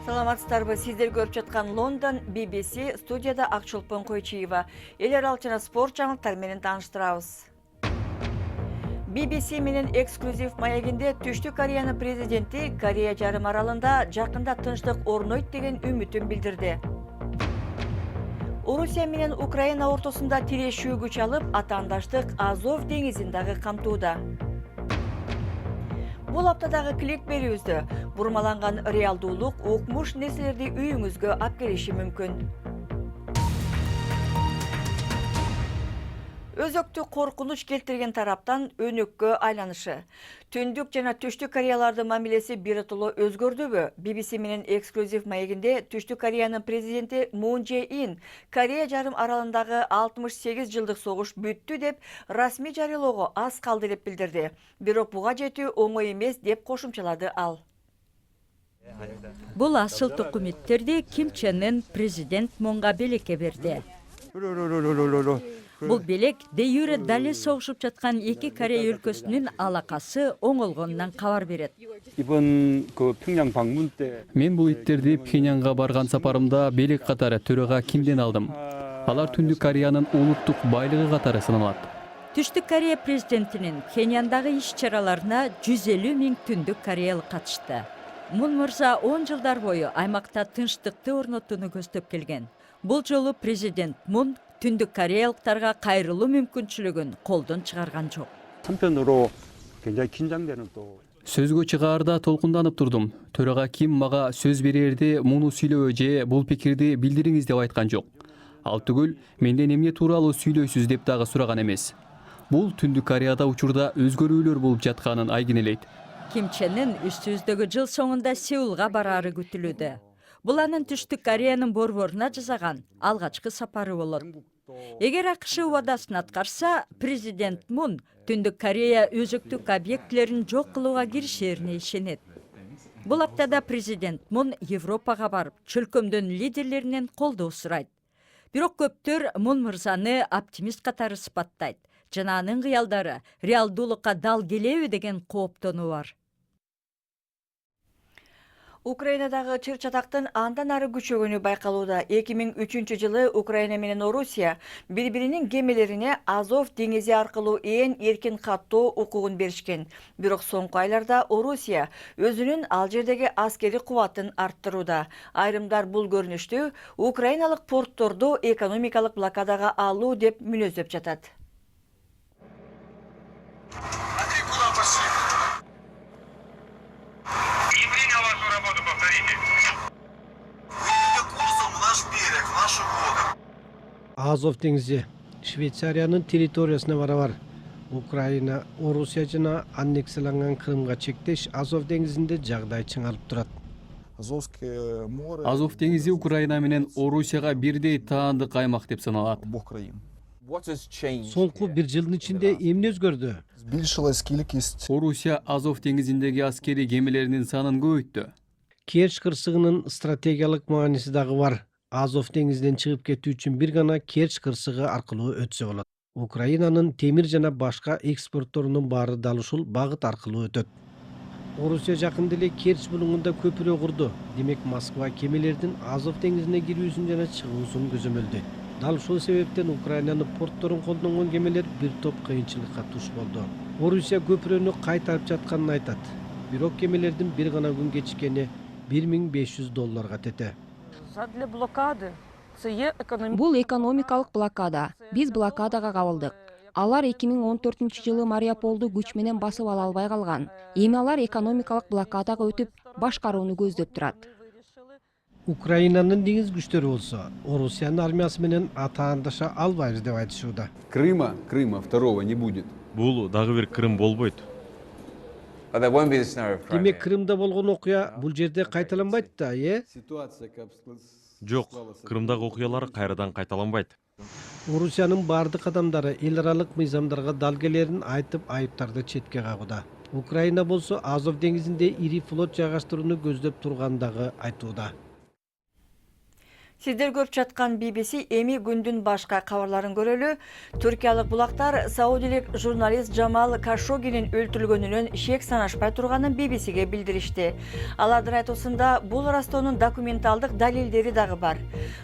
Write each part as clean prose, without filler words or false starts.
Саламатсыздарбы, сиздер көрүп жаткан Лондон BBC студияда Акчолпон Койчиева. Эл аралык спорт жаңылыктары менен тааныштырабыз. BBC менен эксклюзив маегинде Түштүк Кореянын президенти Корея жарым аралында жакында тынчтык орнойт деген үмүтүн билдирди. Орусия менен Украина ортосунда тирешүү күч алып, атаандаштык Азов деңизин дагы камтууда. Бул аптадагы клик берүүбүздө бурмаланган реалдуулук укмуш нерселерди үйүңүзгө алып келиши мүмкүн. Өзөктү коркунуч келтирген тараптан өнөккө айланышы. Түндүк жана Түштүк Кореялардын мамилеси биротоло өзгөрдүбү? BBC менен эксклюзив маегинде Түштүк Кореянын президенти Мун Же Ин Корея жарым аралындагы 68 жылдык согуш бүттү деп расмий жарыялоого аз калды деп билдирди. Бирок буга жетүү оңой эмес деп кошумчалады ал. Бул асыл документтерди Ким Чен Ын президент Мунга белекке берди. Бул белек де юре дали согушуп жаткан эки Корея өлкөсүнүн алакасы оңолгонунан кабар берет. Мен бул иттерди Пхеньянга барган сапарымда белек катары төрага Кимден алдым. Алар Түндүк Кореянын улуттук байлыгы катары саналат. Түштүк Корея президентинин Пхеньяндагы иш-чараларына 150 000 түндүк кореялык катышты. Мун мырза 10 жылдар бою аймакта тынчтыкты орнотууну көздөп келген. Бул жолу президент Мун Түндүк кореялыктарга кайрылуу мүмкүнчүлүгүн колдон чыгарган жок. Сөзгө чыгаарда толкунданып турдум. Төрага Ким мага сөз берерде муну сүйлөбө же бул пикирди билдириңиз деп айткан жок. Ал түгүл менден эмне тууралуу сүйлөйсүз деп дагы сураган эмес. Бул Түндүк Кореяда учурда өзгөрүүлөр болуп жатканын айгинелейт. Ким Чен Ын үстүбүздөгү жыл соңунда Сеулга бараары күтүлүүдө. Бул анын Түштүк Кореянын борборуна жасаган алгачкы сапары болот. Эгер АКШ убадасын аткарса, президент Мун Түндүк Корея өзөктүк объектилерин жок кылууга киришерине ишенет. Бул аптада президент Мун Европага барып, чөлкөмдөн лидерлеринен колдоо сурайт. Бирок көптөр Мун мырзаны оптимист катары сыпаттайт жана анын кыялдары реалдуулукка дал келеби деген кооптонуу бар. Украинадагы чыр-чатактын андан ары күчөгөнү байкалууда. 2003 жылы Украина менен Орусия бири-биринин кемелерине Азов деңизи аркылуу ээн эркин каттоо укугун беришкен. Бирок соңку айларда Орусия өзүнүн ал жердеги аскери кубатын арттырууда. Айрымдар бул көрүнүштү украиналык портторду экономикалык блокадага алуу деп мүнөздөп жатат. Азов деңизи Швейцариянын территориясына барабар. Украина, Орусия жана аннексияланган Крымга чектеш Азов деңизинде жагдай чыңалып турат. Азов деңизи Украина менен Орусияга бирдей таандык аймак деп саналат. Соңку бир жылдын ичинде эмне өзгөрдү? Орусия Азов деңизиндеги аскери кемелеринин санын көбөйттү. Керч кырсыгынын стратегиялык мааниси дагы бар. Азов деңизинен чыгып кетүү үчүн бир гана Керч кырсыгы аркылуу өтсө болот. Украинанын темир жана башка экспортторунун баары дал ушул багыт аркылуу өтөт. Орусия жакында эле Керч булуңунда көпүрө курду. Демек Москва кемелердин Азов деңизине кирүүсүн жана чыгуусун көзөмөлдөйт. Дал ушул себептен Украинанын портторун колдонгон кемелер бир топ кыйынчылыкка туш болду. Орусия көпүрөнү кайтарып жатканын айтат. Бирок кемелердин бир гана күн кечиккени $1500 тете. Бул экономикалык блокада. Биз блокадага кабылдык. Алар 2014 жылы Мариуполду күч менен басып ала албай калган. Эми алар экономикалык блокадага өтүп, башкарууну көздөп турат. Украинанын деңиз күчтөрү болсо, Орусиянын армиясы менен атаандаша албайбыз деп айтышууда. Крыма второго не будет. Бул дагы бир Крым болбойт. Демек Крымда болгон окуя бул жерде кайталанбайт да, Жок, Крымдагы окуялар кайрадан кайталанбайт. Орусиянын бардык адамдары эл аралык мыйзамдарга дал келерин айтып, айыптарды четке кагууда. Украина болсо Азов деңизинде ири флот жайгаштырууну көздөп тургандыгы айтууда. Сиздер көрүп жаткан BBC эми күндүн башка кабарларын көрөлү. Түркиялык булактар саудилик журналист Джамал Кашогинин өлтүрүлгөнүнөн шек санашпай турганын BBC'ге билдиришти. Алардын айтуусунда бул ырастоонун документалдык далилдери дагы бар.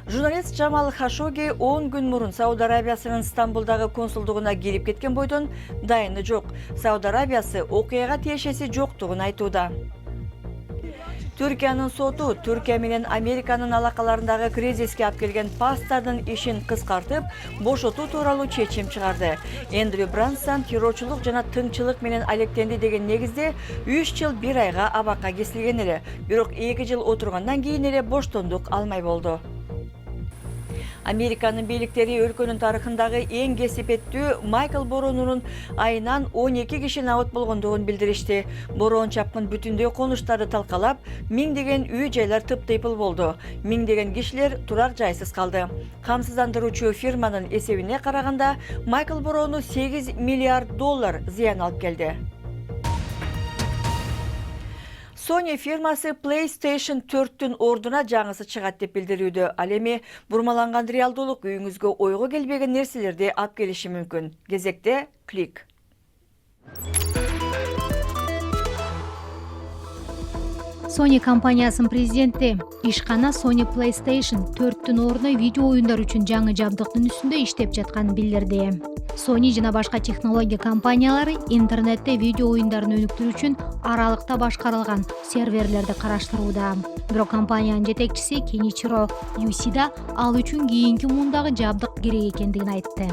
Журналист Джамал Кашоги 10 күн мурун Сауд Арабиясынын Стамбулдагы консулдугуна кирип кеткен бойдон дайыны жок. Сауд Арабиясы окуяга тиешеси жоктугун айтууда. Түркиянын соту Түркия менен Американын алакаларындагы кризиске алып келген пастардын ишин кыскартып, бошотуу тууралуу чечим чыгарды. Эндрю Брансон террорчулук жана тыңчылык менен алектенди деген негизде 3 жыл 1 айга абакка кесилген эле, бирок 2 жыл отургандан кийин эле боштондук алмай болду. Американын бийликтери өлкөнүн тарыхындагы эң кесипеттүү Майкл Боронунун айынан 12 киши набыт болгондугун билдиришти. Борон чапкын бүтүндөй конуштарды талкалап, миңдеген үй жайлар тыптыйпыл болду. Миңдеген кишилер турак жайсыз калды. Камсыздандыруучу фирманын эсебине караганда, Майкл Борону $8 миллиард зыян алып келди. Sony фирмасы PlayStation 4-түн ордуна жаңысы чыгат деп билдирүүдө. Ал эми бурмаланган реалдуулук үйүңүзгө ойго келбеген нерселерди алып келиши мүмкүн. Кезекте клик. Sony компаниясынын президенти ишкана Sony PlayStation 4-түн ордуна видео оюндар үчүн жаңы жабдыктын үстүндө иштеп жатканын билдирди. Sony жана башка технология компаниялары интернетте видео оюндарын өнүктүрүү үчүн аралыкта башкарылган серверлерди караштырууда. Бирок компаниянын жетекчиси Kenichiro Yoshida ал үчүн кийинки муундагы жабдык керек экендигин айтты.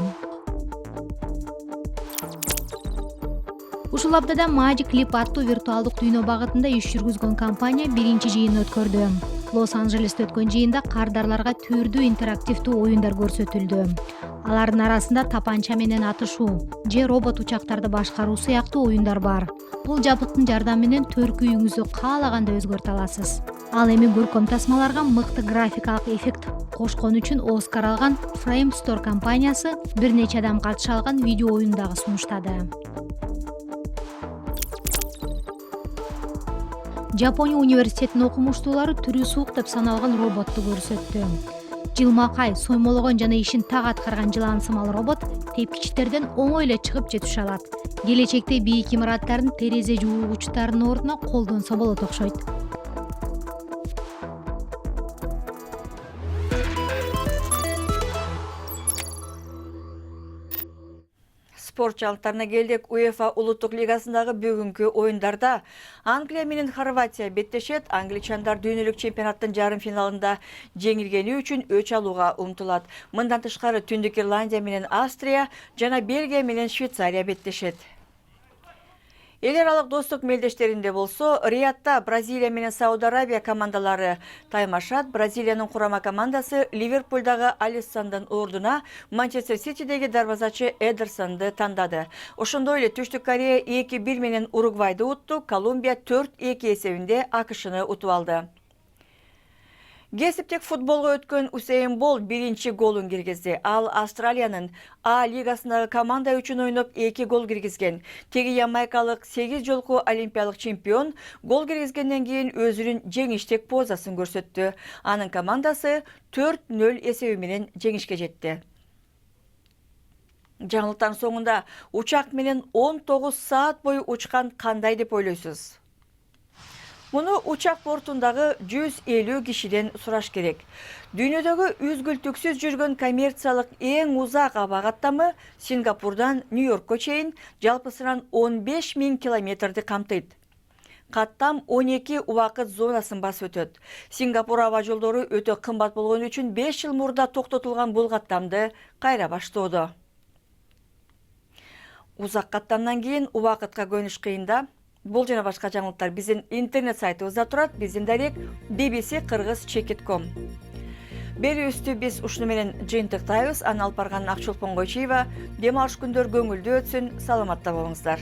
Ушул аптада Magic Leap аттуу виртуалдык дүйнө багытында иш жүргүзгөн компания биринчи жыйын өткөрдү. Лос-Анджелесте өткөн жыйында кардарларга түрдүү интерактивдүү оюндар көрсөтүлдү. Алардын арасында тапанча менен атышуу же робот учактарды башкаруу сыяктуу оюндар бар. Бул жабдыктын жардамы менен төркү үйүңүздү каалаганда өзгөртө аласыз. Ал эми көркөм тасмаларга мыкты графикалык эффект кошкон үчүн Оскар алган Framestore компаниясы бир нече адам катыша алган видео оюндагы сунуштады. Жапония университетинин окумуштуулары түрү суук деп саналган роботту көрсөттү. Жылмакай, соймологон жана ишин так аткарган жылан сымал робот тепкичтерден оңой эле чыгып же түшө алат. Келечекте бийик имараттардын терезе жуулгучтарынын ордуна колдонсо болот окшойт. Спорт жаңылыктарына келдик. UEFA улуттук лигасындагы бүгүнкү оюндарда Англия менен Хорватия беттешет. Англичандар дүйнөлүк чемпионаттын жарым финалында жеңилгени үчүн өч алууга умтулат. Мындан тышкары Түндүк Ирландия менен Австрия жана Бельгия менен Швейцария беттешет. Эл аралык достук мелдештеринде болсо, Риядда Бразилия менен Сауд Арабия командалары таймашат. Бразилиянын курама командасы Ливерпулдагы Алиссондун ордуна Манчестер Ситидеги дарбазачы Эдерсонду тандады. Ошондой эле Түштүк Корея 2-1 менен Уругвайды утту. Колумбия 4-2 эсебинде АКШны утуп алды. Кесиптик футболго өткөн Усейн Болт биринчи голун киргизди. Ал Австралиянын А лигасындагы команда үчүн ойноп 2 гол киргизген. Теги ямайкалык 8 жолку олимпиялык чемпион гол киргизгенден кийин өзүнүн жеңиштик позасын көрсөттү. Анын командасы 4-0 эсеби менен жеңишке жетти. Жаңылыктын соңунда учак менен 19 саат бою учкан кандай деп ойлойсуз? Муну учак бортундагы 150 кишиден сураш керек. Дүйнөдөгү үзгүлтүксүз жүргөн коммерциялык эң узак аба каттамы Сингапурдан Нью-Йоркко чейин жалпысынан 15.000 километрди камтыйт. Каттам 12 убакыт зонасын басып өтөт. Сингапур аба жолдору өтө кымбат болгон үчүн 5 жыл мурда токтотулган бул каттамды кайра баштоодо. Узак каттамдан кийин убакытка көнүш кыйында. Бул жана башка жаңылыктар биздин интернет сайтыбызда турат. Биздин дарек bbc-kыргыз.com. Берүүбүздү биз ушуну менен жыйынтыктайбыз. Аны алып барган Акчолпон Койчиева. Дем алыш күндөр көңүлдүү өтсүн. Саламатта болуңуздар.